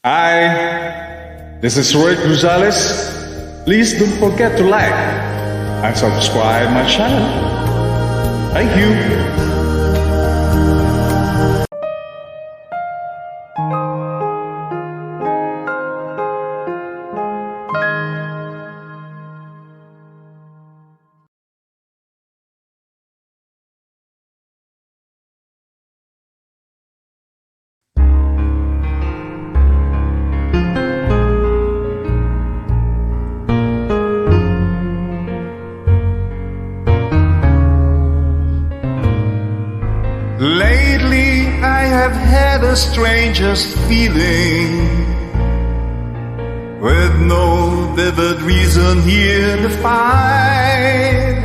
Hi, this is Roy Gonzalez. Please don't forget to like and subscribe my channel. Thank you. Lately I have had a strangest feeling, with no vivid reason here to find.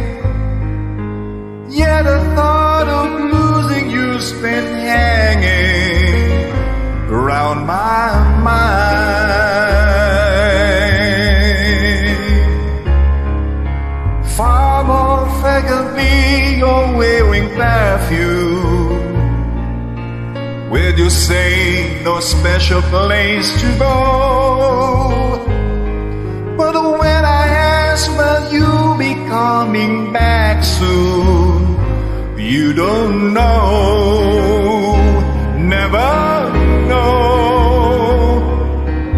Yet the thought of losing you's been hanging around my mind. Far more frequently you're wearing perfume, with you say no special place to go. But when I ask will you be coming back soon, you don't know, never know.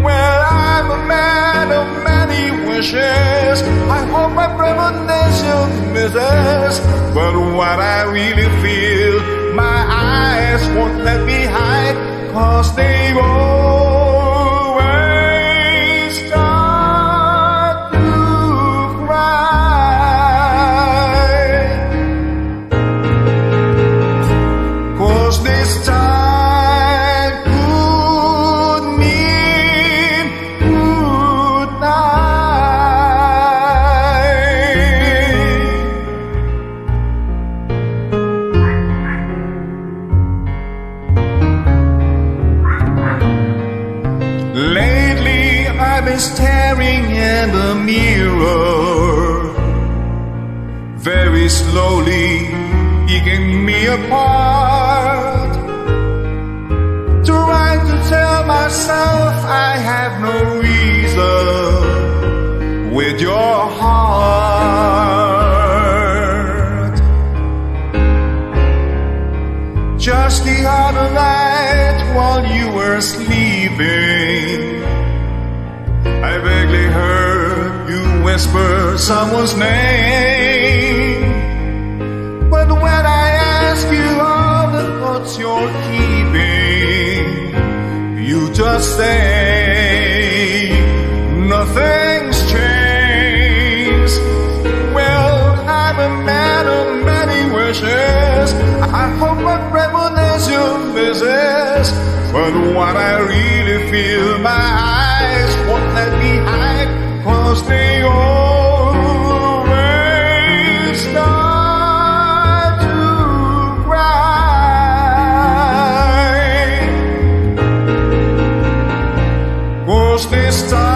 Well, I'm a man of many wishes, I hope my premonition misses. But what I really feel, my eyes won't let me hide, 'cause they always start to cry. 'Cause this time could mean goodnight. Lately I've been staring in the mirror, very slowly picking me apart, trying to tell myself I have no reason with your heart. Just the other night while you were sleeping, I vaguely heard you whisper someone's name. But when I ask you all the thoughts you're keeping, you just say nothing's changed. Well, I'm a man of many wishes, I hope my premonition misses. But what I really feel, my eyes won't let me hide, 'cause they always start to cry. 'Cause this time